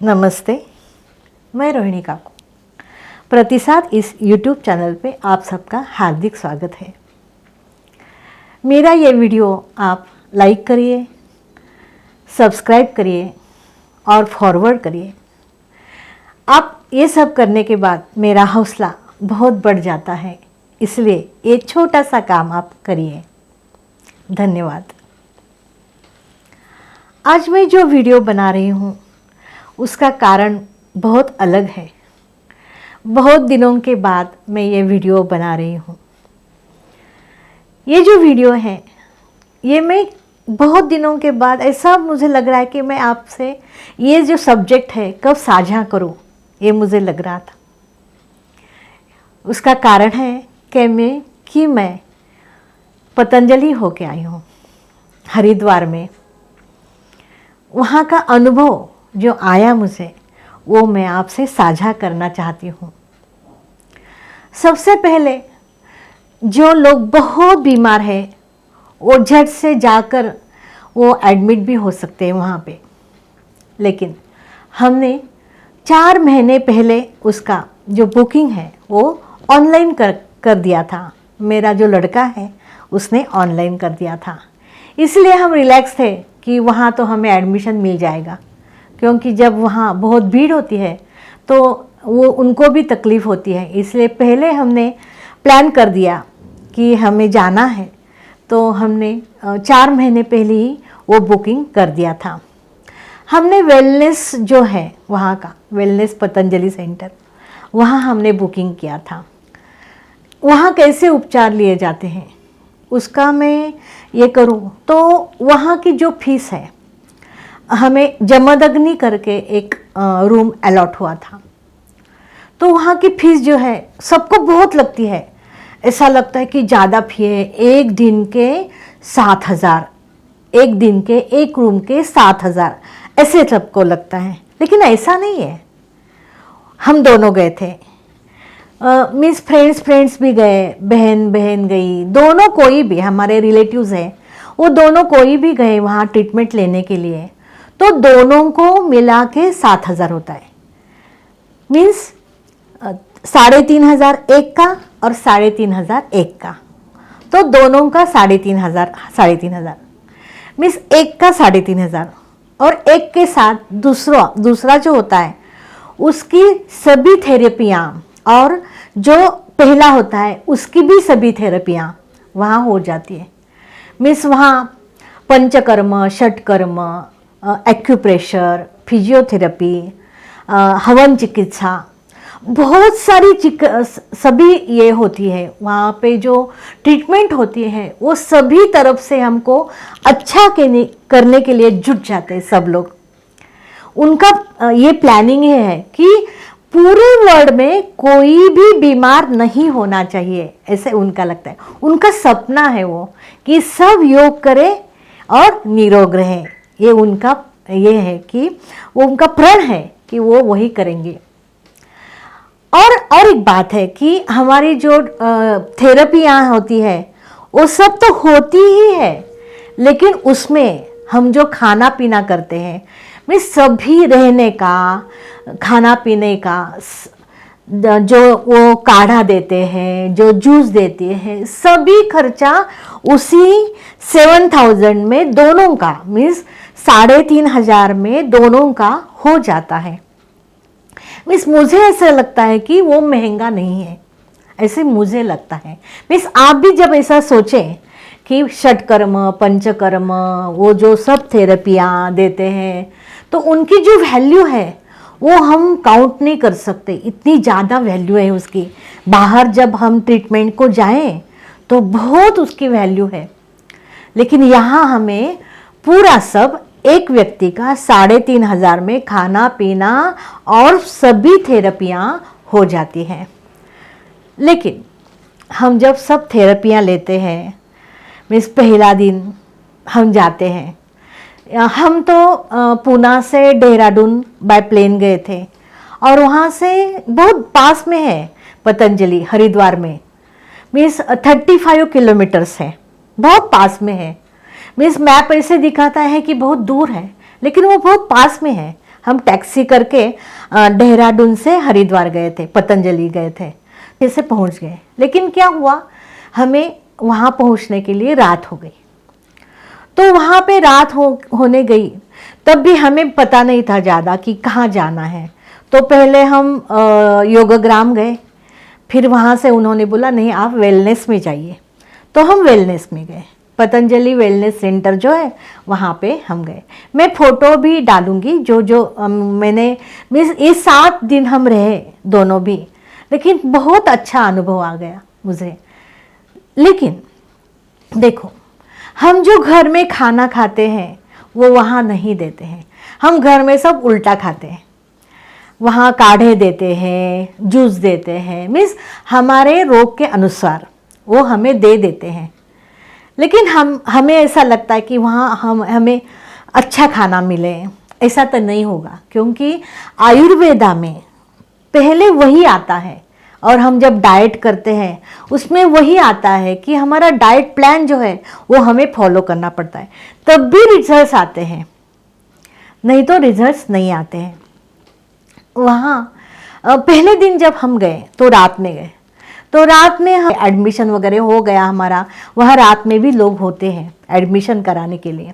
नमस्ते, मैं रोहिणी काकू। प्रतिसाद इस YouTube चैनल पे आप सबका हार्दिक स्वागत है। मेरा ये वीडियो आप लाइक करिए, सब्सक्राइब करिए और फॉरवर्ड करिए। आप ये सब करने के बाद मेरा हौसला बहुत बढ़ जाता है, इसलिए ये छोटा सा काम आप करिए। धन्यवाद। आज मैं जो वीडियो बना रही हूँ उसका कारण बहुत अलग है। बहुत दिनों के बाद मैं ये वीडियो बना रही हूँ। ये जो वीडियो है ये मैं बहुत दिनों के बाद ऐसा मुझे लग रहा है कि मैं आपसे ये जो सब्जेक्ट है कब साझा करूँ, ये मुझे लग रहा था। उसका कारण है कि मैं पतंजलि होके आई हूँ हरिद्वार में। वहाँ का अनुभव जो आया मुझे वो मैं आपसे साझा करना चाहती हूँ। सबसे पहले जो लोग बहुत बीमार हैं वो झट से जाकर वो एडमिट भी हो सकते हैं वहाँ पे, लेकिन हमने 4 महीने पहले उसका जो बुकिंग है वो ऑनलाइन कर दिया था। मेरा जो लड़का है उसने ऑनलाइन कर दिया था, इसलिए हम रिलैक्स थे कि वहाँ तो हमें एडमिशन मिल जाएगा, क्योंकि जब वहाँ बहुत भीड़ होती है तो वो उनको भी तकलीफ़ होती है। इसलिए पहले हमने प्लान कर दिया कि हमें जाना है, तो हमने 4 महीने पहले ही वो बुकिंग कर दिया था। हमने वेलनेस जो है वहाँ का वेलनेस पतंजलि सेंटर, वहाँ हमने बुकिंग किया था। वहाँ कैसे उपचार लिए जाते हैं उसका मैं ये करूँ तो वहाँ की जो फीस है, हमें जमदग्नि करके एक रूम अलॉट हुआ था, तो वहाँ की फीस जो है सबको बहुत लगती है। ऐसा लगता है कि ज़्यादा फी है। एक दिन के 7,000, एक दिन के एक रूम के 7,000 ऐसे सबको लगता है, लेकिन ऐसा नहीं है। हम दोनों गए थे, मीन्स फ्रेंड्स भी गए, बहन गई, दोनों कोई भी हमारे रिलेटिव्स हैं वो दोनों कोई भी गए वहाँ ट्रीटमेंट लेने के लिए, तो दोनों को मिला के 7,000 होता है। मीन्स 3,500 एक का और 3,500 एक का, तो दोनों का 3,500 मीन्स एक का 3,500, और एक के साथ दूसरा जो होता है उसकी सभी थेरेपियाँ, और जो पहला होता है उसकी भी सभी थेरेपियाँ वहाँ हो जाती है। मीन्स वहाँ पंचकर्म, षटकर्म, एक्यूप्रेशर, फिजियोथेरेपी, हवन चिकित्सा, बहुत सारी सभी ये होती है वहाँ पे। जो ट्रीटमेंट होती है वो सभी तरफ से हमको अच्छा करने के लिए जुट जाते हैं सब लोग। उनका ये प्लानिंग है कि पूरे वर्ल्ड में कोई भी बीमार नहीं होना चाहिए, ऐसे उनका लगता है। उनका सपना है वो कि सब योग करें और निरोग रहें। ये उनका ये है कि वो उनका प्रण है कि वो वही करेंगे। और एक बात है कि हमारी जो थेरेपियाँ होती है वो सब तो होती ही है, लेकिन उसमें हम जो खाना पीना करते हैं, मैं सभी रहने का, खाना पीने का, जो वो काढ़ा देते हैं, जो जूस देते हैं, सभी खर्चा उसी 7,000 में दोनों का, मीन्स 3,500 में दोनों का हो जाता है। मीन्स मुझे ऐसा लगता है कि वो महंगा नहीं है, ऐसे मुझे लगता है। मीन्स आप भी जब ऐसा सोचें कि षटकर्म, पंचकर्म, वो जो सब थेरेपियाँ देते हैं, तो उनकी जो वैल्यू है वो हम काउंट नहीं कर सकते, इतनी ज़्यादा वैल्यू है उसकी। बाहर जब हम ट्रीटमेंट को जाएं तो बहुत उसकी वैल्यू है, लेकिन यहाँ हमें पूरा सब एक व्यक्ति का 3,500 में खाना पीना और सभी थेरेपियाँ हो जाती हैं। लेकिन हम जब सब थेरेपियाँ लेते हैं, मीन्स पहला दिन हम जाते हैं, हम तो पूना से देहरादून बाय प्लेन गए थे, और वहाँ से बहुत पास में है पतंजलि हरिद्वार में, मीन्स 35 किलोमीटर्स है, बहुत पास में है। मीन्स मैप ऐसे दिखाता है कि बहुत दूर है, लेकिन वो बहुत पास में है। हम टैक्सी करके देहरादून से हरिद्वार गए थे, पतंजलि गए थे, ऐसे पहुंच गए। लेकिन क्या हुआ, हमें वहाँ पहुँचने के लिए रात हो गई। तो वहाँ पे रात होने गई, तब भी हमें पता नहीं था ज़्यादा कि कहाँ जाना है। तो पहले हम योगग्राम गए, फिर वहाँ से उन्होंने बोला नहीं आप वेलनेस में जाइए, तो हम वेलनेस में गए। पतंजलि वेलनेस सेंटर जो है वहाँ पे हम गए। मैं फ़ोटो भी डालूँगी जो जो मैंने, ये 7 दिन हम रहे दोनों भी, लेकिन बहुत अच्छा अनुभव आ गया मुझे। लेकिन देखो, हम जो घर में खाना खाते हैं वो वहाँ नहीं देते हैं। हम घर में सब उल्टा खाते हैं, वहाँ काढ़े देते हैं, जूस देते हैं, मीन्स हमारे रोग के अनुसार वो हमें दे देते हैं। लेकिन हमें ऐसा लगता है कि वहाँ हमें अच्छा खाना मिले, ऐसा तो नहीं होगा, क्योंकि आयुर्वेदा में पहले वही आता है। और हम जब डाइट करते हैं उसमें वही आता है कि हमारा डाइट प्लान जो है वो हमें फॉलो करना पड़ता है, तब भी रिजल्ट्स आते हैं, नहीं तो रिजल्ट्स नहीं आते हैं। वहाँ पहले दिन जब हम गए तो रात में गए, तो रात में एडमिशन वगैरह हो गया हमारा। वहाँ रात में भी लोग होते हैं एडमिशन कराने के लिए,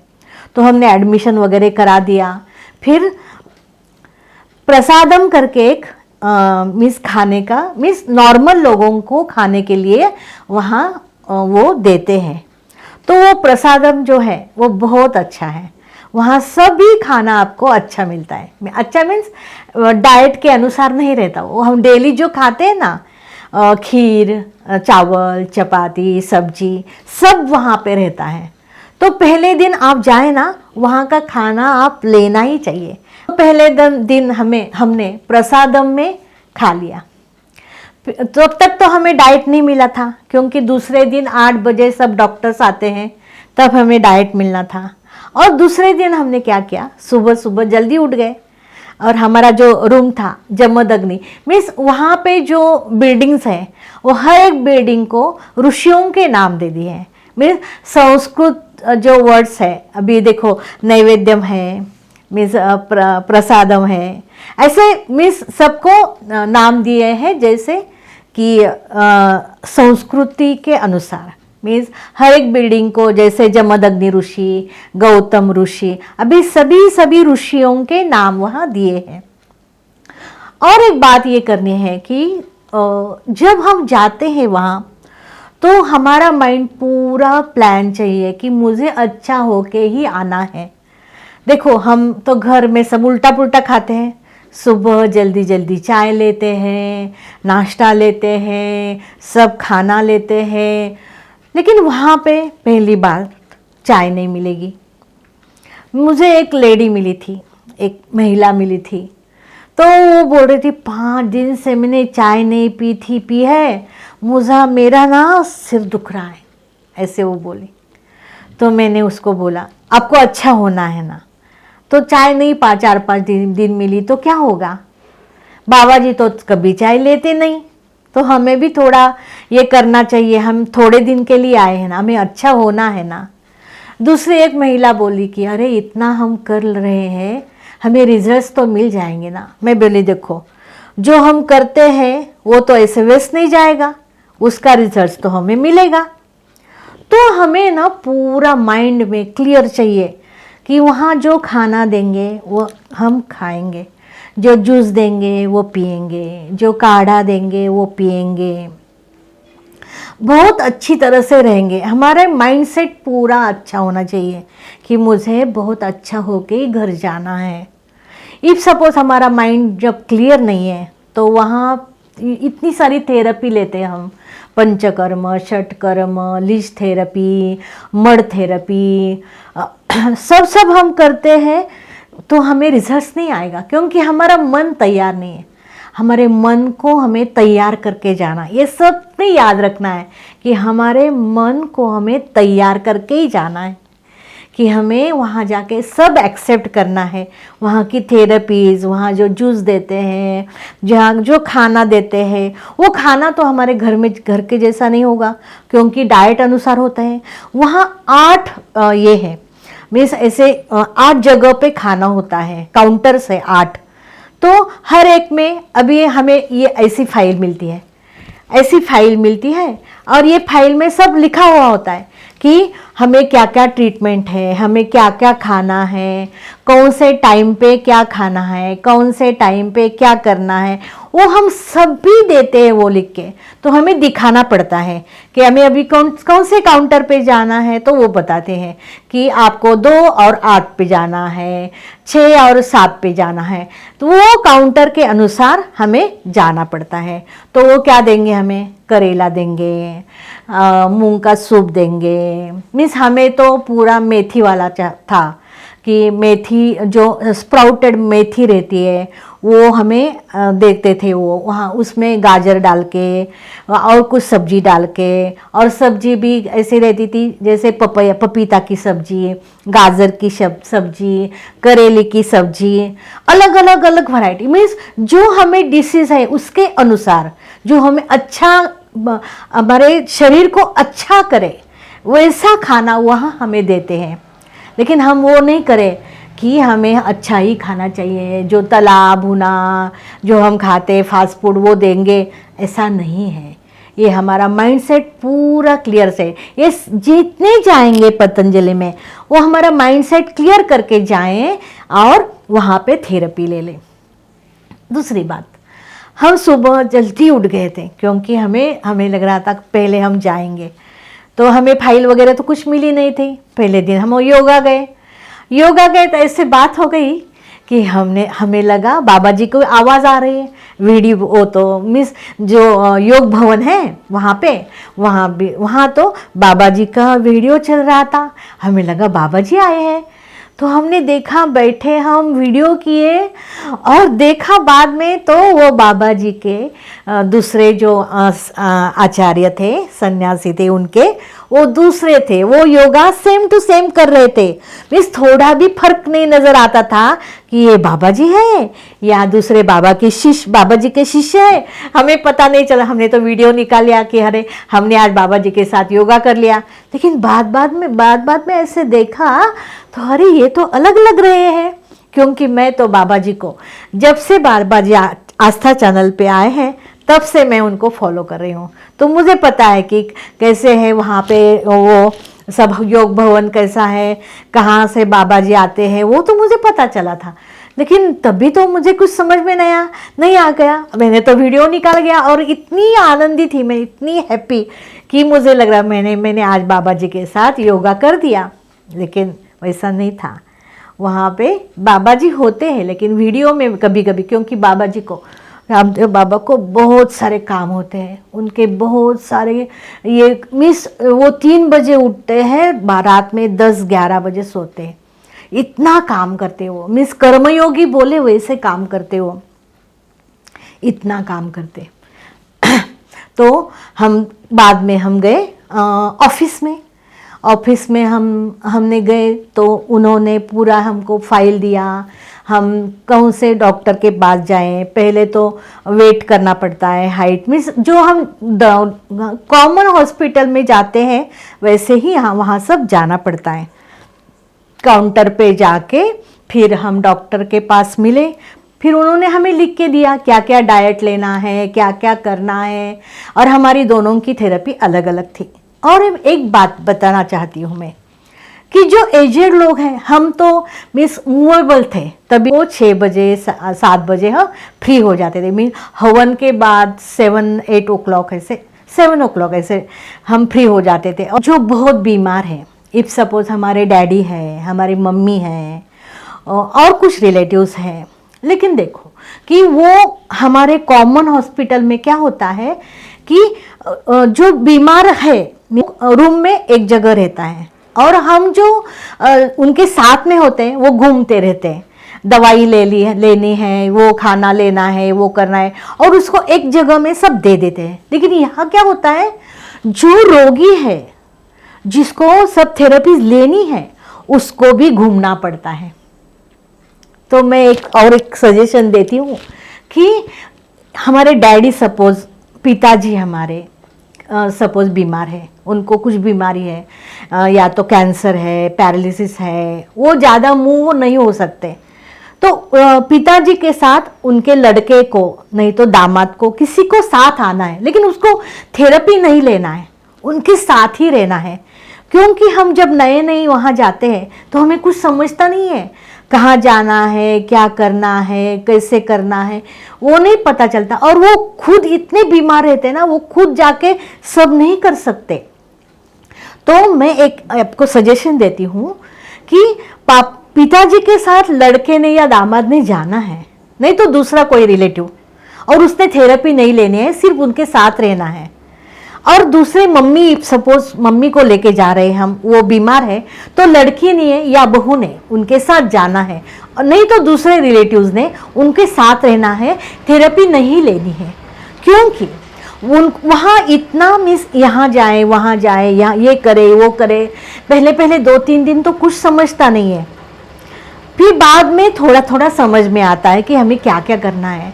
तो हमने एडमिशन वगैरह करा दिया। फिर प्रसादम करके एक मीन्स खाने का, मीन्स नॉर्मल लोगों को खाने के लिए वहाँ वो देते हैं। तो वो प्रसादम जो है वो बहुत अच्छा है, वहाँ सभी खाना आपको अच्छा मिलता है। अच्छा मीन्स डाइट के अनुसार नहीं रहता, वो हम डेली जो खाते हैं ना, खीर, चावल, चपाती, सब्जी, सब वहाँ पे रहता है। तो पहले दिन आप जाए ना, वहाँ का खाना आप लेना ही चाहिए। पहले दिन हमने प्रसादम में खा लिया। तब तक तो हमें डाइट नहीं मिला था, क्योंकि दूसरे दिन 8 बजे सब डॉक्टर्स आते हैं, तब हमें डाइट मिलना था। और दूसरे दिन हमने क्या किया, सुबह सुबह जल्दी उठ गए, और हमारा जो रूम था जमदग्नि, मीन्स वहाँ पे जो बिल्डिंग्स हैं वो हर एक बिल्डिंग को ऋषियों के नाम दे दिए हैं। मीन्स संस्कृत जो वर्ड्स है, अभी देखो नैवेद्यम है, मीन्स प्रसादम है, ऐसे मीन्स सबको नाम दिए हैं जैसे कि संस्कृति के अनुसार। मीन्स हर एक बिल्डिंग को, जैसे जमदग्नि ऋषि, गौतम ऋषि, अभी सभी ऋषियों के नाम वहाँ दिए हैं। और एक बात ये करनी है कि जब हम जाते हैं वहाँ, तो हमारा माइंड पूरा प्लान चाहिए कि मुझे अच्छा होके ही आना है। देखो, हम तो घर में सब उल्टा पुल्टा खाते हैं, सुबह जल्दी जल्दी चाय लेते हैं, नाश्ता लेते हैं, सब खाना लेते हैं, लेकिन वहाँ पे पहली बार चाय नहीं मिलेगी। मुझे एक लेडी मिली थी, एक महिला मिली थी, तो वो बोल रही थी 5 दिन से मैंने चाय नहीं पी है, मेरा ना सिर दुख रहा है, ऐसे वो बोली। तो मैंने उसको बोला आपको अच्छा होना है ना, तो चाय नहीं 4-5 दिन मिली तो क्या होगा, बाबा जी तो कभी चाय लेते नहीं, तो हमें भी थोड़ा ये करना चाहिए, हम थोड़े दिन के लिए आए हैं ना, हमें अच्छा होना है ना। दूसरी एक महिला बोली कि अरे इतना हम कर रहे हैं, हमें रिजल्ट्स तो मिल जाएंगे ना। मैं बोली देखो, जो हम करते हैं वो तो ऐसे वेस्ट नहीं जाएगा, उसका रिजल्ट्स तो हमें मिलेगा। तो हमें ना पूरा माइंड में क्लियर चाहिए कि वहाँ जो खाना देंगे वो हम खाएंगे, जो जूस देंगे वो पिएंगे, जो काढ़ा देंगे वो पिएंगे, बहुत अच्छी तरह से रहेंगे। हमारा माइंडसेट पूरा अच्छा होना चाहिए कि मुझे बहुत अच्छा होके ही घर जाना है। इफ सपोज हमारा माइंड जब क्लियर नहीं है, तो वहाँ इतनी सारी थेरेपी लेते हैं हम, panchakarma, shatkarma, leech therapy, mud therapy, सब हम करते हैं, तो हमें रिजल्ट्स नहीं आएगा, क्योंकि हमारा मन तैयार नहीं है। हमारे मन को हमें तैयार करके जाना, ये सब ने याद रखना है कि हमारे मन को हमें तैयार करके ही जाना है, कि हमें वहाँ जाके सब एक्सेप्ट करना है। वहाँ की थेरेपीज़, वहाँ जो जूस देते हैं, जहाँ जो खाना देते हैं, वो खाना तो हमारे घर के जैसा नहीं होगा, क्योंकि डाइट अनुसार होता है। वहाँ 8 ये है, मीन्स ऐसे 8 जगह पे खाना होता है, काउंटर से 8। तो हर एक में अभी हमें ये ऐसी फाइल मिलती है, ऐसी फाइल मिलती है, और ये फाइल में सब लिखा हुआ होता है कि हमें क्या क्या ट्रीटमेंट है, हमें क्या क्या खाना है, कौन से टाइम पे क्या खाना है, कौन से टाइम पे क्या करना है, वो हम सब भी देते हैं वो लिख के। तो हमें दिखाना पड़ता है कि हमें अभी कौन से काउंटर पे जाना है, तो वो बताते हैं कि आपको 2 और 8 पे जाना है, 6 और 7 पे जाना है। तो वो काउंटर के अनुसार हमें जाना पड़ता है। तो वो क्या देंगे हमें, करेला देंगे, मूंग का सूप देंगे। मीन्स हमें तो पूरा मेथी वाला था कि मेथी जो स्प्राउटेड मेथी रहती है वो हमें देखते थे। वो वहाँ उसमें गाजर डाल के और कुछ सब्जी डाल के, और सब्जी भी ऐसी रहती थी जैसे पपीता की सब्जी, गाजर की सब्जी, करेले की सब्जी, अलग अलग वैरायटी। मीन्स जो हमें डिशेज है उसके अनुसार, जो हमें अच्छा, हमारे शरीर को अच्छा करे वैसा खाना वहाँ हमें देते हैं। लेकिन हम वो नहीं करें कि हमें अच्छा ही खाना चाहिए, जो तला भुना जो हम खाते फास्ट फूड वो देंगे, ऐसा नहीं है। ये हमारा माइंडसेट पूरा क्लियर से, ये जितने जाएंगे पतंजलि में वो हमारा माइंडसेट क्लियर करके जाएं और वहाँ पे थेरेपी ले लें। दूसरी बात, हम सुबह जल्दी उठ गए थे क्योंकि हमें लग रहा था पहले हम जाएंगे, तो हमें फाइल वगैरह तो कुछ मिली नहीं थी। पहले दिन हम योगा गए तो ऐसे बात हो गई कि हमें लगा बाबा जी को आवाज़ आ रही है, वीडियो, वो तो मिस जो योग भवन है वहाँ तो बाबा जी का वीडियो चल रहा था। हमें लगा बाबा जी आए हैं, तो हमने देखा, बैठे हम वीडियो किए, और देखा बाद में तो वो बाबा जी के दूसरे जो आचार्य थे, सन्यासी थे, उनके वो दूसरे थे, वो योगा सेम टू सेम कर रहे थे। मीन्स थोड़ा भी फर्क नहीं नजर आता था कि ये बाबा जी है या दूसरे बाबा जी के शिष्य है। हमें पता नहीं चला, हमने तो वीडियो निकाल लिया कि अरे हमने आज बाबा जी के साथ योगा कर लिया। लेकिन बाद में ऐसे देखा तो अरे ये तो अलग लग रहे हैं, क्योंकि मैं तो बाबा जी को जब से बाबा जी आस्था चैनल पे आए हैं तब से मैं उनको फॉलो कर रही हूँ। तो मुझे पता है कि कैसे है वहाँ पे वो सब योग भवन कैसा है, कहाँ से बाबा जी आते हैं, वो तो मुझे पता चला था। लेकिन तभी तो मुझे कुछ समझ में नहीं आ गया। मैंने तो वीडियो निकाल गया और इतनी आनंदी थी मैं, इतनी हैप्पी कि मुझे लग रहा मैंने आज बाबा जी के साथ योगा कर दिया। लेकिन वैसा नहीं था। वहाँ पे बाबा जी होते हैं लेकिन वीडियो में कभी कभी, क्योंकि बाबा जी को, रामदेव बाबा को बहुत सारे काम होते हैं, उनके बहुत सारे, ये मिस वो 3 बजे उठते हैं, रात में 10-11 बजे सोते हैं, इतना काम करते वो। मिस कर्मयोगी बोले वैसे काम करते वो, इतना काम करते। तो हम बाद में हम गए ऑफिस में हमने गए तो उन्होंने पूरा हमको फाइल दिया। हम कौन से डॉक्टर के पास जाएं, पहले तो वेट करना पड़ता है, हाइट मीन्स जो हम कॉमन हॉस्पिटल में जाते हैं वैसे ही वहाँ सब जाना पड़ता है। काउंटर पे जाके फिर हम डॉक्टर के पास मिले, फिर उन्होंने हमें लिख के दिया क्या क्या डाइट लेना है, क्या क्या करना है, और हमारी दोनों की थेरेपी अलग अलग थी। और एक बात बताना चाहती हूँ मैं कि जो एजेड लोग हैं, हम तो मीन्स मूवेबल थे, तभी वो 6 बजे 7 बजे हम फ्री हो जाते थे। मीन्स हवन के बाद 7-8 o'clock ऐसे 7 o'clock ऐसे हम फ्री हो जाते थे। और जो बहुत बीमार हैं, इफ सपोज हमारे डैडी हैं, हमारी मम्मी हैं और कुछ रिलेटिव्स हैं, लेकिन देखो कि वो हमारे कॉमन हॉस्पिटल में क्या होता है कि जो बीमार है रूम में एक जगह रहता है, और हम जो उनके साथ में होते हैं वो घूमते रहते हैं, दवाई लेनी है, वो खाना लेना है, वो करना है, और उसको एक जगह में सब दे देते हैं। लेकिन यहाँ क्या होता है, जो रोगी है जिसको सब थेरेपी लेनी है उसको भी घूमना पड़ता है। तो मैं एक सजेशन देती हूँ कि हमारे डैडी, सपोज पिताजी हमारे सपोज बीमार है, उनको कुछ बीमारी है, या तो कैंसर है, पैरालिसिस है, वो ज़्यादा मूव नहीं हो सकते, तो पिताजी के साथ उनके लड़के को नहीं तो दामाद को किसी को साथ आना है, लेकिन उसको थेरेपी नहीं लेना है, उनके साथ ही रहना है। क्योंकि हम जब नए नए वहाँ जाते हैं तो हमें कुछ समझता नहीं है, कहाँ जाना है, क्या करना है, कैसे करना है, वो नहीं पता चलता। और वो खुद इतने बीमार रहते हैं ना, वो खुद जाके सब नहीं कर सकते। तो मैं एक आपको सजेशन देती हूँ कि पिताजी के साथ लड़के ने या दामाद ने जाना है, नहीं तो दूसरा कोई रिलेटिव, और उसने थेरेपी नहीं लेनी है, सिर्फ उनके साथ रहना है। और दूसरे मम्मी, सपोज मम्मी को लेके जा रहे हैं हम, वो बीमार है, तो लड़की ने या बहू ने उनके साथ जाना है, नहीं तो दूसरे रिलेटिव्स ने उनके साथ रहना है, थेरेपी नहीं लेनी है। क्योंकि वहाँ इतना मिस, यहाँ जाए वहाँ जाए, यहाँ ये करे वो करे, पहले पहले 2-3 दिन तो कुछ समझता नहीं है, फिर बाद में थोड़ा थोड़ा समझ में आता है कि हमें क्या क्या करना है।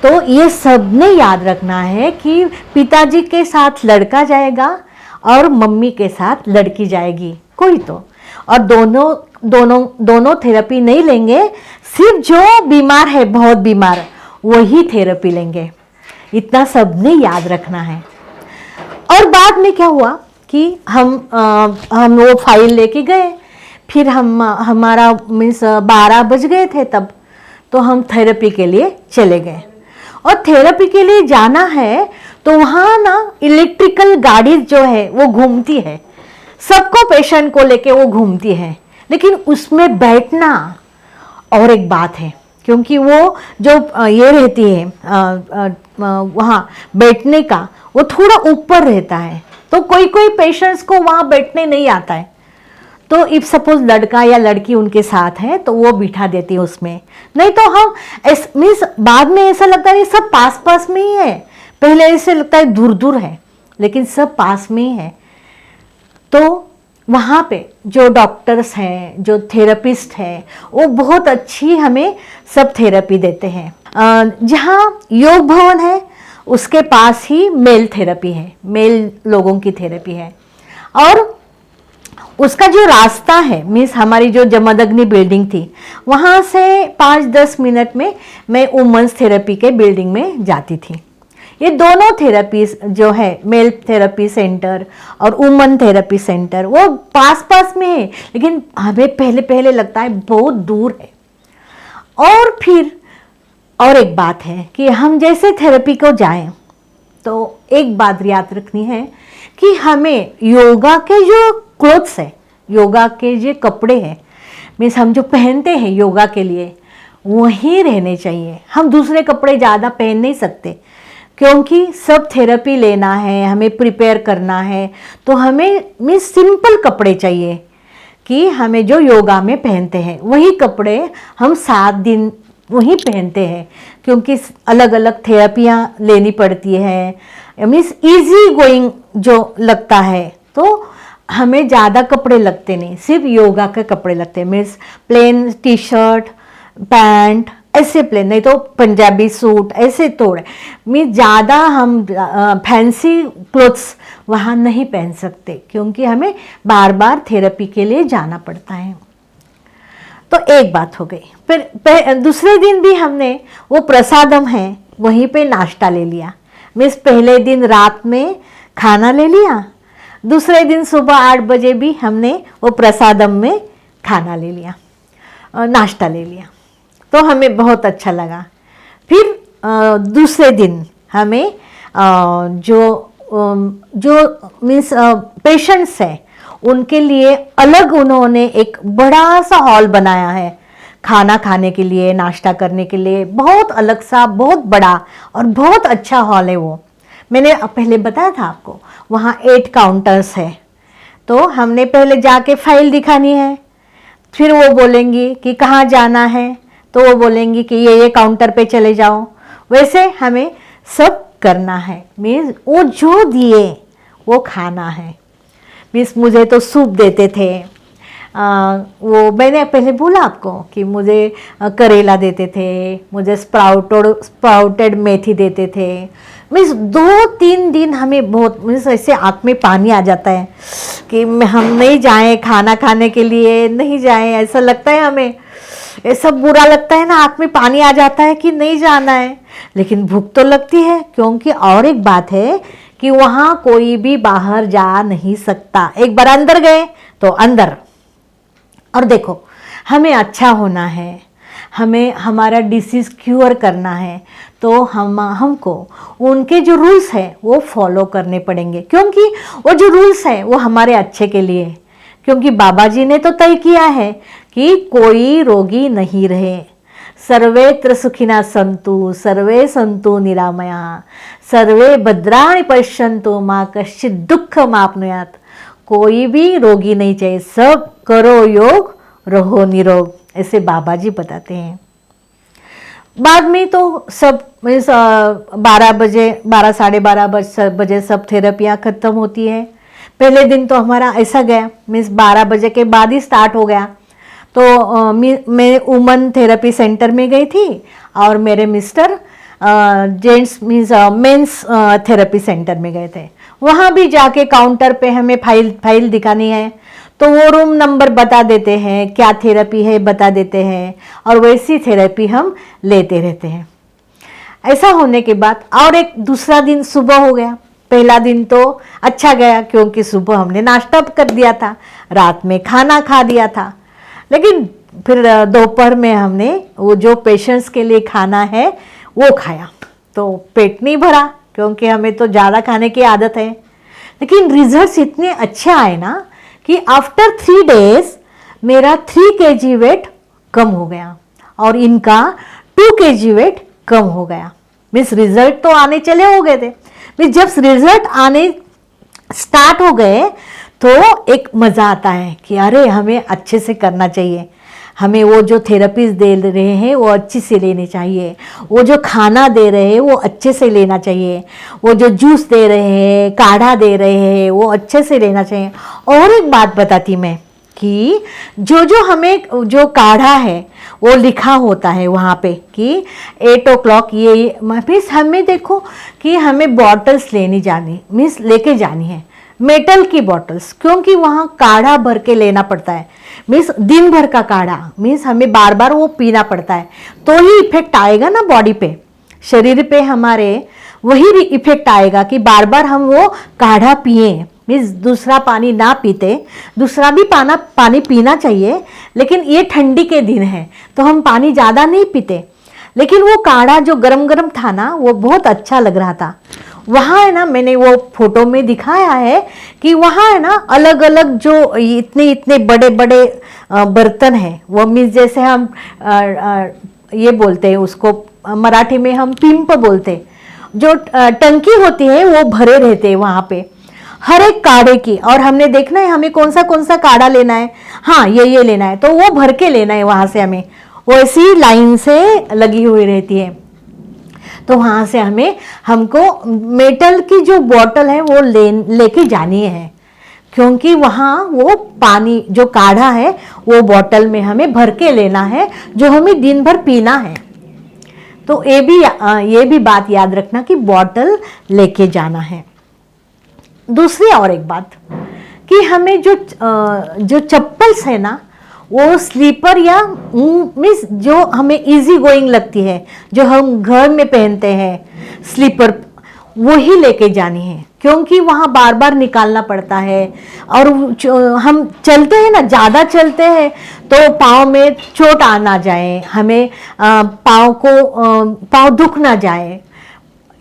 तो ये सबने याद रखना है कि पिताजी के साथ लड़का जाएगा और मम्मी के साथ लड़की जाएगी कोई तो, और दोनों थेरेपी नहीं लेंगे, सिर्फ जो बीमार है, बहुत बीमार, वही थेरेपी लेंगे। इतना सबने याद रखना है। और बाद में क्या हुआ कि हम वो फाइल लेके गए, फिर हमारा मीन्स 12 बज गए थे तब, तो हम थेरेपी के लिए चले गए। और थेरेपी के लिए जाना है तो वहाँ ना इलेक्ट्रिकल गाड़ी जो है वो घूमती है, सबको पेशेंट को लेके वो घूमती है, लेकिन उसमें बैठना और एक बात है, क्योंकि वो जो ये रहती है वहाँ बैठने का, वो थोड़ा ऊपर रहता है, तो कोई कोई पेशेंट्स को वहाँ बैठने नहीं आता है। तो इफ सपोज लड़का या लड़की उनके साथ है तो वो बिठा देती है उसमें, नहीं तो हम मीन्स बाद में ऐसा लगता है सब पास पास में ही है, पहले ऐसे लगता है दूर दूर है, लेकिन सब पास में ही है। तो वहाँ पे जो डॉक्टर्स हैं, जो थेरेपिस्ट हैं, वो बहुत अच्छी हमें सब थेरेपी देते हैं। जहाँ योग भवन है उसके पास ही मेल थेरेपी है, मेल लोगों की थेरेपी है। और उसका जो रास्ता है, मीन्स हमारी जो जमदग्नि बिल्डिंग थी, वहाँ से 5-10 मिनट में मैं वुमेन्स थेरेपी के बिल्डिंग में जाती थी। ये दोनों थेरेपी जो है, मेल थेरेपी सेंटर और वुमेन थेरेपी सेंटर, वो पास पास में है, लेकिन हमें पहले पहले लगता है बहुत दूर है। और फिर और एक बात है कि हम जैसे थेरेपी को जाएं तो एक बात याद रखनी है कि हमें योगा के जो क्लोथ्स है, योगा के जो कपड़े हैं, मीन्स हम जो पहनते हैं योगा के लिए, वही रहने चाहिए। हम दूसरे कपड़े ज़्यादा पहन नहीं सकते, क्योंकि सब थेरेपी लेना है, हमें प्रिपेयर करना है, तो हमें मीन्स सिंपल कपड़े चाहिए कि हमें जो योगा में पहनते हैं वही कपड़े हम 7 दिन वही पहनते हैं, क्योंकि अलग अलग थेरेपियाँ लेनी पड़ती है, मीन्स इजी गोइंग जो लगता है, तो हमें ज़्यादा कपड़े लगते नहीं, सिर्फ योगा के कपड़े लगते हैं, means plain T shirt, pant, ऐसे प्लेन, नहीं तो पंजाबी सूट, ऐसे तोड़े, मीन्स ज़्यादा हम फैंसी क्लोथ्स वहाँ नहीं पहन सकते, क्योंकि हमें बार बार थेरेपी के लिए जाना पड़ता है। तो एक बात हो गई। फिर दूसरे दिन भी हमने वो प्रसादम है वहीं पे नाश्ता ले लिया, मीन्स पहले दिन रात में खाना ले लिया, दूसरे दिन सुबह 8 बजे भी हमने वो प्रसादम में खाना ले लिया, नाश्ता ले लिया, तो हमें बहुत अच्छा लगा। फिर दूसरे दिन हमें जो मीन्स पेशेंट्स हैं उनके लिए अलग उन्होंने एक बड़ा सा हॉल बनाया है, खाना खाने के लिए, नाश्ता करने के लिए, बहुत अलग सा, बहुत बड़ा और बहुत अच्छा हॉल है वो। मैंने पहले बताया था आपको, वहाँ 8 काउंटर्स है, तो हमने पहले जाके फाइल दिखानी है, फिर वो बोलेंगी कि कहाँ जाना है, तो वो बोलेंगी कि ये काउंटर पे चले जाओ, वैसे हमें सब करना है। मीन्स वो जो दिए वो खाना है। मीन्स मुझे तो सूप देते थे, वो मैंने पहले बोला आपको कि मुझे करेला देते थे, मुझे स्प्राउटेड मेथी देते थे, मीन्स 2-3 दिन हमें बहुत मीन्स ऐसे आँख में पानी आ जाता है कि हम नहीं जाएं खाना खाने के लिए, नहीं जाएं, ऐसा लगता है हमें, ये सब बुरा लगता है ना, आँख में पानी आ जाता है कि नहीं जाना है, लेकिन भूख तो लगती है। क्योंकि और एक बात है कि वहाँ कोई भी बाहर जा नहीं सकता, एक बार अंदर गए तो अंदर। और देखो, हमें अच्छा होना है, हमें हमारा डिसीज़ क्योर करना है, तो हमको उनके जो रूल्स हैं वो फॉलो करने पड़ेंगे, क्योंकि वो जो रूल्स हैं वो हमारे अच्छे के लिए। क्योंकि बाबा जी ने तो तय किया है कि कोई रोगी नहीं रहे। सर्वेत्र सुखिना संतु, सर्वे संतु निरामया, सर्वे भद्राणि पश्यन्तु, माँ कश्चित् दुःखमाप्नुयात्। कोई भी रोगी नहीं चाहिए, सब करो योग रहो निरोग, ऐसे बाबा जी बताते हैं। बाद में तो सब 12 बजे 12 साढ़े 12 बजे सब थेरेपियाँ ख़त्म होती है। पहले दिन तो हमारा ऐसा गया, मीन्स 12 बजे के बाद ही स्टार्ट हो गया। तो मैं वुमन थेरेपी सेंटर में गई थी और मेरे mister gents means men's therapy centre में गए थे। वहाँ भी जाके काउंटर पे हमें फाइल दिखानी है, तो वो रूम नंबर बता देते हैं, क्या थेरेपी है बता देते हैं, और वैसी थेरेपी हम लेते रहते हैं। ऐसा होने के बाद और एक दूसरा दिन सुबह हो गया। पहला दिन तो अच्छा गया क्योंकि सुबह हमने नाश्ता कर दिया था, रात में खाना खा दिया था, लेकिन फिर दोपहर में हमने वो जो पेशेंट्स के लिए खाना है वो खाया, तो पेट नहीं भरा क्योंकि हमें तो ज़्यादा खाने की आदत है। लेकिन रिजल्ट्स इतने अच्छे आए ना कि आफ्टर 3 डेज मेरा 3 kg वेट कम हो गया और इनका 2 kg वेट कम हो गया। मीन्स रिजल्ट तो आने चले हो गए थे, मीन्स जब रिजल्ट आने स्टार्ट हो गए तो एक मज़ा आता है कि अरे हमें अच्छे से करना चाहिए, हमें वो जो थेरेपीज दे रहे हैं वो अच्छी से लेनी चाहिए, वो जो खाना दे रहे हैं वो अच्छे से लेना चाहिए, वो जो जूस दे रहे हैं, काढ़ा दे रहे हैं वो अच्छे से लेना चाहिए। और एक बात बताती मैं कि जो हमें जो काढ़ा है वो लिखा होता है वहाँ पे कि 8 o'clock ये मीन्स हमें देखो कि हमें बॉटल्स मीन्स लेके जानी है, मेटल की बॉटल्स, क्योंकि वहाँ काढ़ा भर के लेना पड़ता है। मीन्स दिन भर का काढ़ा, मीन्स हमें बार बार वो पीना पड़ता है, तो ही इफेक्ट आएगा ना बॉडी पे, शरीर पे हमारे वही इफेक्ट आएगा कि बार बार हम वो काढ़ा पिए। मीन्स दूसरा पानी ना पीते, दूसरा भी पानी पीना चाहिए, लेकिन ये ठंडी के दिन है तो हम पानी ज़्यादा नहीं पीते। लेकिन वो काढ़ा जो गरम गरम था ना वो बहुत अच्छा लग रहा था। वहाँ है ना, मैंने वो फोटो में दिखाया है कि वहाँ है ना अलग अलग जो इतने बड़े बड़े बर्तन हैं, वो मीन्स जैसे हम ये बोलते हैं उसको, मराठी में हम पिंप बोलते, जो टंकी होती है वो भरे रहते हैं वहाँ पे हर एक काढ़े की। और हमने देखना है हमें कौन सा काढ़ा लेना है, हाँ ये लेना है, तो वो भर के लेना है वहाँ से, हमें वो ऐसी लाइन से लगी हुई रहती है। तो वहाँ से हमको मेटल की जो बॉटल है वो लेके जानी है, क्योंकि वहाँ वो पानी जो काढ़ा है वो बॉटल में हमें भर के लेना है, जो हमें दिन भर पीना है। तो ये भी बात याद रखना कि बॉटल लेके जाना है। दूसरी और एक बात कि हमें जो चप्पल्स है ना वो स्लीपर या मीन्स जो हमें इजी गोइंग लगती है, जो हम घर में पहनते हैं स्लीपर, वो ही लेके जानी है, क्योंकि वहाँ बार बार निकालना पड़ता है। और हम चलते हैं ना, ज़्यादा चलते हैं तो पाँव में चोट आ ना जाए, हमें पाँव दुख ना जाए,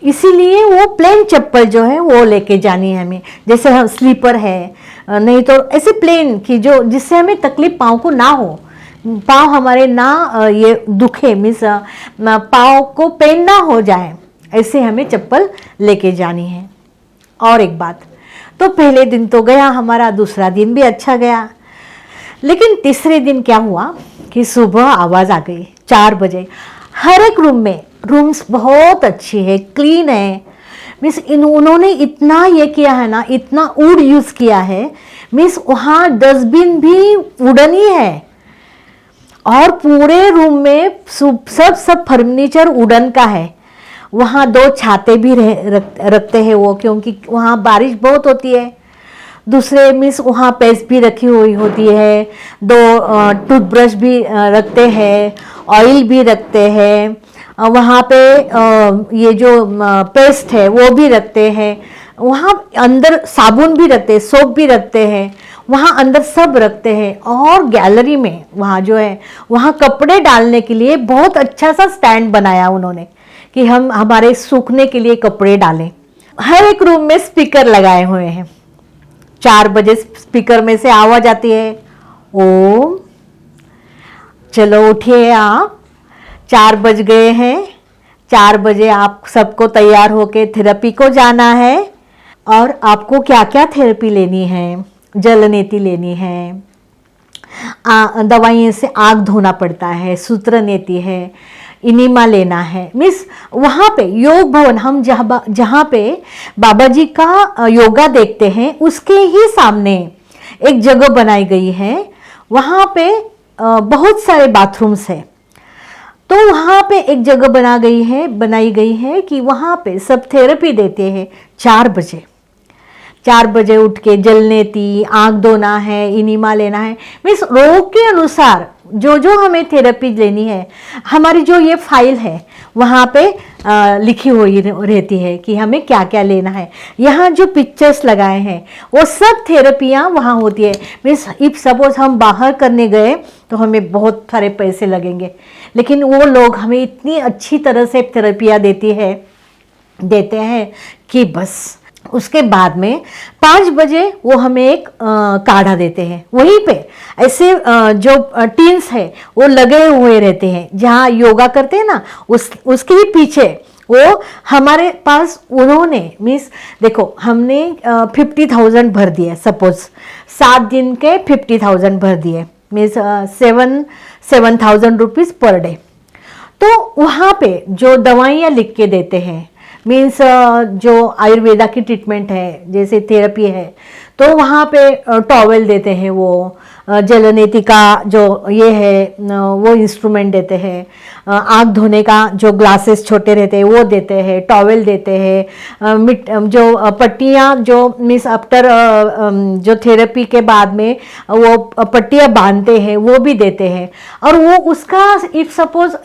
इसीलिए वो प्लेन चप्पल जो है वो लेके जानी है हमें। जैसे हम स्लीपर है, नहीं तो ऐसे प्लेन की जो जिससे हमें तकलीफ पाँव को ना हो, पाँव हमारे ना ये दुखे, मीन्स पाँव को पेन ना हो जाए, ऐसे हमें चप्पल लेके जानी है। और एक बात, तो पहले दिन तो गया हमारा, दूसरा दिन भी अच्छा गया, लेकिन तीसरे दिन क्या हुआ कि सुबह आवाज़ आ गई 4 बजे। हर एक रूम में, रूम्स बहुत अच्छी है, क्लीन है, मीन्स उन्होंने इतना ये किया है ना, इतना वुड यूज़ किया है, मीन्स वहाँ डस्टबिन भी वुडन ही है, और पूरे रूम में सब फर्नीचर वुडन का है। वहाँ 2 छाते भी रखते हैं वो, क्योंकि वहाँ बारिश बहुत होती है। दूसरे मीन्स वहाँ पेस्ट भी रखी हुई होती है, 2 टूथब्रश भी रखते हैं, ऑयल भी रखते हैं, वहाँ पे ये जो पेस्ट है वो भी रखते हैं, वहाँ अंदर साबुन भी रखते हैं, सोप भी रखते हैं, वहाँ अंदर सब रखते हैं। और गैलरी में वहाँ जो है वहाँ कपड़े डालने के लिए बहुत अच्छा सा स्टैंड बनाया उन्होंने कि हम हमारे सूखने के लिए कपड़े डालें। हर एक रूम में स्पीकर लगाए हुए हैं। 4 बजे स्पीकर में से आवाज आती है, ओम चलो उठिए आप, 4 बज गए हैं, 4 बजे आप सबको तैयार होके थेरेपी को जाना है। और आपको क्या क्या थेरेपी लेनी है, जलनेति लेनी है, दवाइयों से आग धोना पड़ता है, सूत्र नेति है, इनिमा लेना है। मिस वहाँ पे योग भवन, हम जहाँ पे बाबा जी का योगा देखते हैं उसके ही सामने एक जगह बनाई गई है। वहाँ पे बहुत सारे बाथरूम्स है, तो वहाँ पे एक जगह बनाई गई है कि वहाँ पे सब थेरेपी देते हैं। 4 बजे उठ के जलनेति, आँख धोना है, इनिमा लेना है। मीन्स रोग के अनुसार जो हमें थेरेपी लेनी है, हमारी जो ये फाइल है वहाँ पे लिखी हुई रहती है कि हमें क्या क्या लेना है। यहाँ जो पिक्चर्स लगाए हैं वो सब थेरेपियाँ वहाँ होती है। मीन्स इफ सपोज हम बाहर करने गए तो हमें बहुत सारे पैसे लगेंगे, लेकिन वो लोग हमें इतनी अच्छी तरह से थेरेपियाँ देते हैं कि बस। उसके बाद में 5 बजे वो हमें एक काढ़ा देते हैं। वहीं पे ऐसे जो टीन्स है वो लगे हुए रहते हैं, जहाँ योगा करते हैं ना उसके ही पीछे वो हमारे पास उन्होंने मीन्स देखो हमने 50,000 भर दिए, सपोज 7 दिन के 50,000 भर दिए, मीन्स 7,000 रुपीज़ पर डे। तो वहाँ पे जो दवाइयाँ लिख के देते हैं, मीन्स जो आयुर्वेदा की ट्रीटमेंट है जैसे थेरेपी है, तो वहाँ पे टॉवेल देते हैं, वो जलनेति का जो ये है वो इंस्ट्रूमेंट देते हैं, आँख धोने का जो ग्लासेस छोटे रहते हैं वो देते हैं, टॉवेल देते हैं, जो पट्टियाँ जो मीन्स आफ्टर जो थेरेपी के बाद में वो पट्टियाँ बांधते हैं वो भी देते हैं। और वो उसका इफ सपोज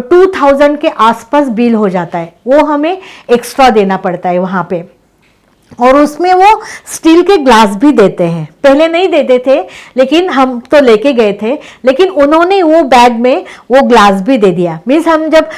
2,000 के आसपास बिल हो जाता है, वो हमें एक्स्ट्रा देना पड़ता है वहाँ पे। और उसमें वो स्टील के ग्लास भी देते हैं, पहले नहीं देते थे लेकिन हम तो लेके गए थे, लेकिन उन्होंने वो बैग में वो ग्लास भी दे दिया। मीन्स हम जब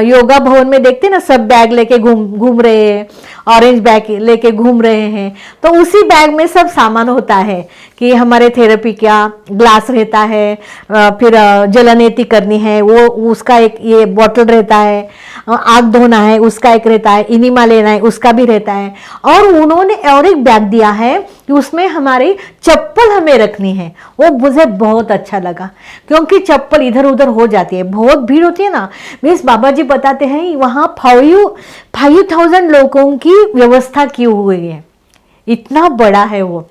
योगा भवन में देखते ना सब बैग लेके घूम रहे हैं, ऑरेंज बैग लेके घूम रहे हैं, तो उसी बैग में सब सामान होता है कि हमारे थेरेपी क्या ग्लास रहता है, फिर जलनेति करनी है वो उसका एक ये बॉटल रहता है, आँख धोना है उसका एक रहता है, इनिमा लेना है उसका भी रहता है। और उन्होंने और एक बैग दिया है कि उसमें हमारी चप्पल हमें रखनी है। वो मुझे बहुत अच्छा लगा क्योंकि चप्पल इधर उधर हो जाती है, बहुत भीड़ होती है ना। मीन्स बाबा जी बताते हैं वहाँ 5,000 लोगों की व्यवस्था की हुई है, इतना बड़ा है वो,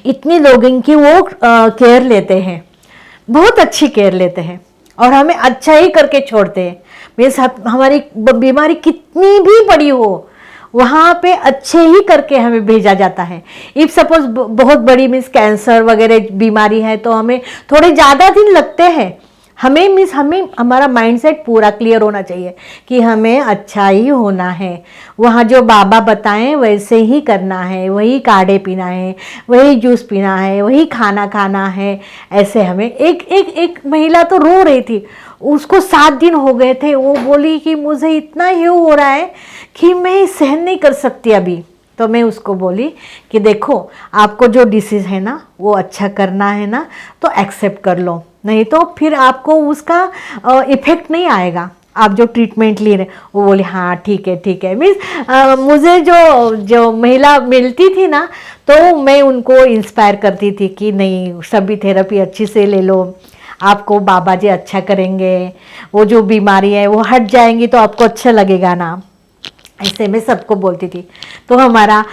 इतने लोगों की वो केयर लेते हैं, बहुत अच्छी केयर लेते हैं और हमें अच्छा ही करके छोड़ते हैं। मीन्स हमारी बीमारी कितनी भी बड़ी हो वहाँ पे अच्छे ही करके हमें भेजा जाता है। इफ सपोज बहुत बड़ी मीन्स कैंसर वगैरह बीमारी है तो हमें थोड़े ज़्यादा दिन लगते हैं। हमें हमारा माइंडसेट पूरा क्लियर होना चाहिए कि हमें अच्छा ही होना है, वहाँ जो बाबा बताएं वैसे ही करना है, वही काढ़े पीना है, वही जूस पीना है, वही खाना खाना है। ऐसे हमें एक महिला तो रो रही थी, उसको 7 दिन हो गए थे, वो बोली कि मुझे इतना ही हो रहा है कि मैं सहन नहीं कर सकती अभी। तो मैं उसको बोली कि देखो आपको जो डिसीज़ है ना वो अच्छा करना है ना तो एक्सेप्ट कर लो, नहीं तो फिर आपको उसका इफेक्ट नहीं आएगा, आप जो ट्रीटमेंट ले रहे। वो बोली हाँ ठीक है। मीन्स मुझे जो महिला मिलती थी ना तो मैं उनको इंस्पायर करती थी कि नहीं सभी थेरेपी अच्छी से ले लो, आपको बाबा जी अच्छा करेंगे, वो जो बीमारी है वो हट जाएंगी तो आपको अच्छा लगेगा ना, ऐसे मैं सबको बोलती थी। तो हमारा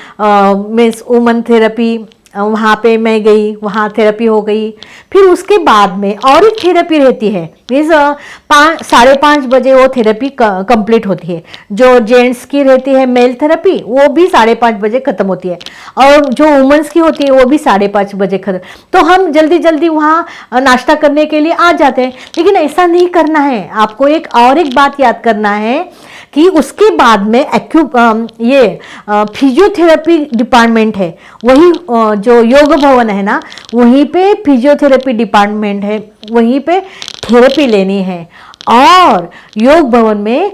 मीन्स वुमन थेरेपी वहाँ पे मैं गई, वहाँ थेरेपी हो गई। फिर उसके बाद में और एक थेरेपी रहती है, मीन्स 5:30 बजे वो थेरेपी कंप्लीट होती है। जो जेंट्स की रहती है मेल थेरेपी, वो भी 5:30 बजे ख़त्म होती है, और जो वुमेंस की होती है वो भी 5:30 बजे ख़त्म। तो हम जल्दी जल्दी वहाँ नाश्ता करने के लिए आ जाते हैं, लेकिन ऐसा नहीं करना है। आपको एक बात याद करना है कि उसके बाद में ये फिजियोथेरेपी डिपार्टमेंट है, वही जो योग भवन है ना, वहीं पे फिजियोथेरेपी डिपार्टमेंट है, वहीं पे थेरेपी लेनी है। और योग भवन में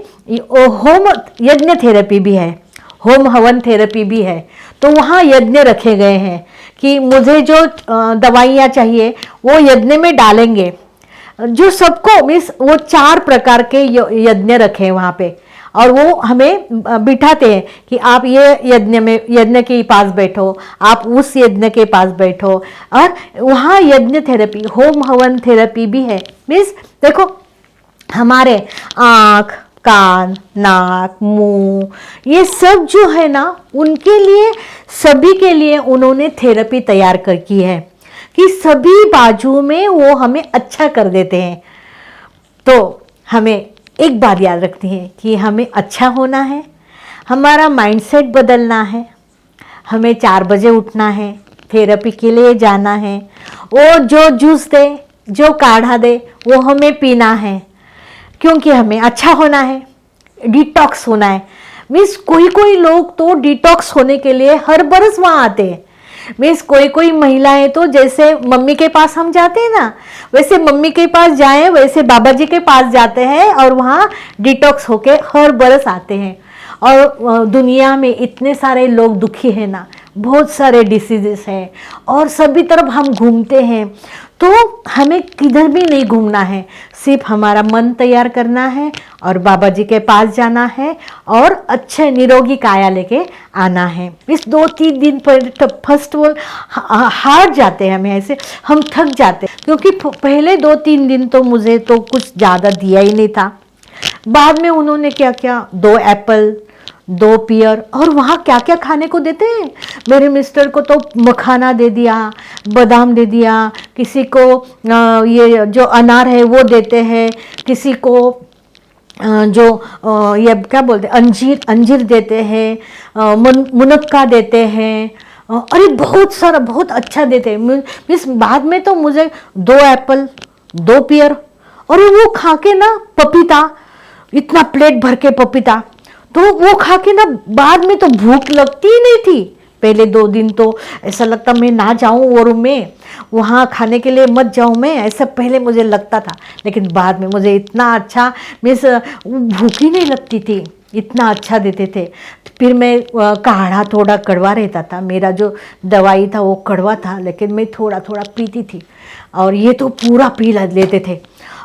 होम यज्ञ थेरेपी भी है, होम हवन थेरेपी भी है। तो वहाँ यज्ञ रखे गए हैं कि मुझे जो दवाइयाँ चाहिए वो यज्ञ में डालेंगे, जो सबको मीन्स वो 4 प्रकार के यज्ञ रखे वहाँ पे, और वो हमें बिठाते हैं कि आप ये यज्ञ के पास बैठो, आप उस यज्ञ के पास बैठो। और वहाँ यज्ञ थेरेपी, होम हवन थेरेपी भी है। मीन्स देखो, हमारे आँख, कान, नाक, मुंह, ये सब जो है ना, उनके लिए, सभी के लिए उन्होंने थेरेपी तैयार कर की है कि सभी बाजू में वो हमें अच्छा कर देते हैं। तो हमें एक बात याद रखनी है कि हमें अच्छा होना है, हमारा माइंडसेट बदलना है, हमें 4 बजे उठना है, थेरेपी के लिए जाना है, वो जो जूस दे, जो काढ़ा दे, वो हमें पीना है, क्योंकि हमें अच्छा होना है, डिटॉक्स होना है। मीन्स कोई लोग तो डिटॉक्स होने के लिए हर बरस वहाँ आते हैं। मीन्स कोई महिलाएं तो जैसे मम्मी के पास हम जाते हैं ना, वैसे मम्मी के पास जाएं, वैसे बाबा जी के पास जाते हैं और वहाँ डिटॉक्स होके हर बरस आते हैं। और दुनिया में इतने सारे लोग दुखी हैं ना, बहुत सारे डिसीजेस हैं, और सभी तरफ हम घूमते हैं। तो हमें किधर भी नहीं घूमना है, सिर्फ हमारा मन तैयार करना है और बाबा जी के पास जाना है और अच्छे निरोगी काया लेके आना है। इस 2-3 दिन पर फर्स्ट ऑफ ऑल हार जाते हैं, हमें ऐसे हम थक जाते हैं, क्योंकि पहले 2-3 दिन तो मुझे तो कुछ ज़्यादा दिया ही नहीं था। बाद में उन्होंने क्या किया, 2 एप्पल, 2 पियर, और वहाँ क्या क्या खाने को देते हैं। मेरे मिस्टर को तो मखाना दे दिया, बादाम दे दिया, किसी को ये जो अनार है वो देते हैं, किसी को जो ये क्या बोलते हैं, अंजीर देते हैं, मुनक्का देते हैं, अरे बहुत सारा, बहुत अच्छा देते हैं। मीन्स बाद में तो मुझे 2 एप्पल, 2 पियर, और वो खा के ना पपीता, इतना प्लेट भर के पपीता, तो वो खा के ना बाद में तो भूख लगती ही नहीं थी। पहले 2 दिन तो ऐसा लगता मैं ना जाऊं वो रूम में, वहाँ खाने के लिए मत जाऊं मैं, ऐसा पहले मुझे लगता था। लेकिन बाद में मुझे इतना अच्छा, मीन्स भूख ही नहीं लगती थी, इतना अच्छा देते थे। फिर मैं काढ़ा, थोड़ा कड़वा रहता था, मेरा जो दवाई था वो कड़वा था, लेकिन मैं थोड़ा थोड़ा पीती थी, और ये तो पूरा पी लेते थे।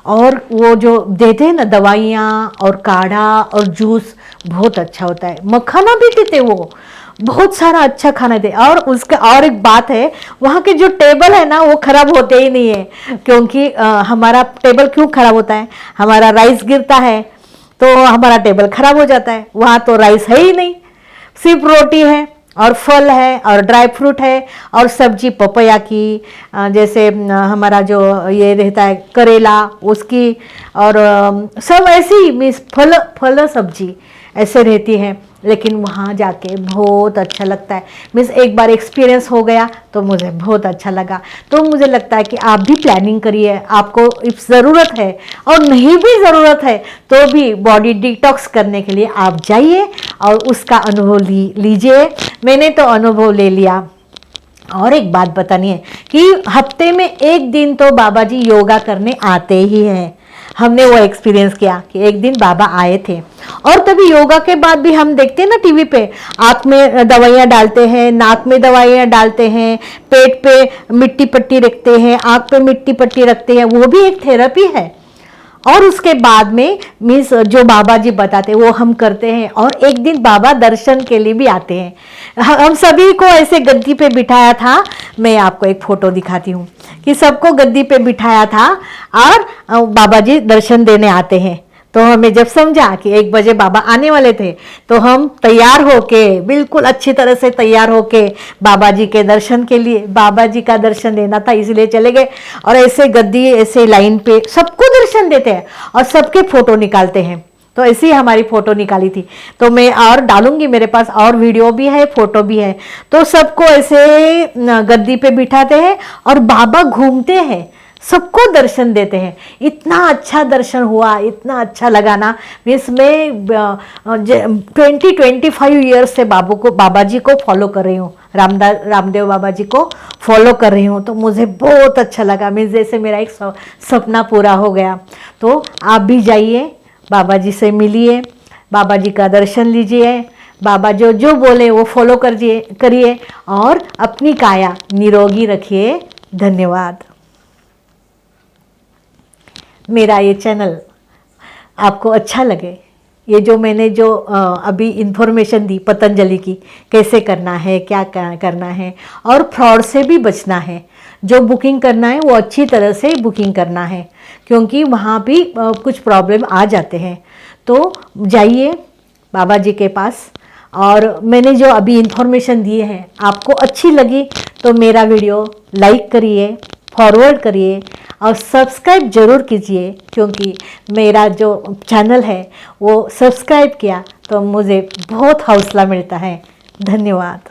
और वो जो देते हैं ना दवाइयाँ और काढ़ा और जूस, बहुत अच्छा होता है। मखाना भी देते, वो बहुत सारा अच्छा खाना दे। और उसका और एक बात है, वहाँ के जो टेबल है ना वो खराब होते ही नहीं है, क्योंकि हमारा टेबल क्यों खराब होता है, हमारा राइस गिरता है तो हमारा टेबल खराब हो जाता है। वहाँ तो राइस है ही नहीं, सिर्फ रोटी है और फल है और ड्राई फ्रूट है और सब्जी पपया की, जैसे हमारा जो ये रहता है करेला उसकी, और सब ऐसी मीन्स फल सब्जी ऐसे रहती है। लेकिन वहाँ जाके बहुत अच्छा लगता है। मीन्स एक बार एक्सपीरियंस हो गया तो मुझे बहुत अच्छा लगा। तो मुझे लगता है कि आप भी प्लानिंग करिए, आपको इफ ज़रूरत है और नहीं भी ज़रूरत है तो भी बॉडी डिटॉक्स करने के लिए आप जाइए और उसका अनुभव लीजिए। मैंने तो अनुभव ले लिया। और एक बात बतानी है कि हफ्ते में 1 दिन तो बाबा जी योगा करने आते ही हैं। हमने वो एक्सपीरियंस किया कि एक दिन बाबा आए थे, और तभी योगा के बाद भी हम देखते हैं ना टीवी पे, आँख में दवाइयाँ डालते हैं, नाक में दवाइयाँ डालते हैं, पेट पे मिट्टी पट्टी रखते हैं, आँख पे मिट्टी पट्टी रखते हैं, वो भी एक थेरेपी है। और उसके बाद में मीन्स जो बाबा जी बताते वो हम करते हैं। और एक दिन बाबा दर्शन के लिए भी आते हैं। हम सभी को ऐसे गद्दी पे बिठाया था, मैं आपको एक फोटो दिखाती हूँ कि सबको गद्दी पे बिठाया था और बाबा जी दर्शन देने आते हैं। तो हमें जब समझा कि 1 बजे बाबा आने वाले थे, तो हम तैयार होके, बिल्कुल अच्छी तरह से तैयार होके बाबा जी के दर्शन के लिए, बाबा जी का दर्शन लेना था इसलिए चले गए। और ऐसे गद्दी, ऐसे लाइन पे सबको दर्शन देते हैं और सबके फोटो निकालते हैं। तो ऐसे ही हमारी फ़ोटो निकाली थी। तो मैं और डालूंगी, मेरे पास और वीडियो भी है, फ़ोटो भी है। तो सबको ऐसे गद्दी पे बिठाते हैं और बाबा घूमते हैं, सबको दर्शन देते हैं। इतना अच्छा दर्शन हुआ, इतना अच्छा लगा ना। मीन्स मैं 20-25 ईयर्स से बाबा जी को फॉलो कर रही हूँ, रामदेव बाबा जी को फॉलो कर रही हूँ। तो मुझे बहुत अच्छा लगा, मीन्स जैसे मेरा एक सपना पूरा हो गया। तो आप भी जाइए, बाबा जी से मिलिए, बाबा जी का दर्शन लीजिए, बाबा जो जो बोले वो फॉलो करिए और अपनी काया निरोगी रखिए। धन्यवाद। मेरा ये चैनल आपको अच्छा लगे, ये जो मैंने अभी इन्फॉर्मेशन दी पतंजलि की, कैसे करना है, क्या करना है, और फ्रॉड से भी बचना है। जो बुकिंग करना है वो अच्छी तरह से बुकिंग करना है, क्योंकि वहाँ भी कुछ प्रॉब्लम आ जाते हैं। तो जाइए बाबा जी के पास। और मैंने जो अभी इन्फॉर्मेशन दी है आपको अच्छी लगी तो मेरा वीडियो लाइक करिए, फॉरवर्ड करिए और सब्सक्राइब ज़रूर कीजिए, क्योंकि मेरा जो चैनल है वो सब्सक्राइब किया तो मुझे बहुत हौसला मिलता है। धन्यवाद।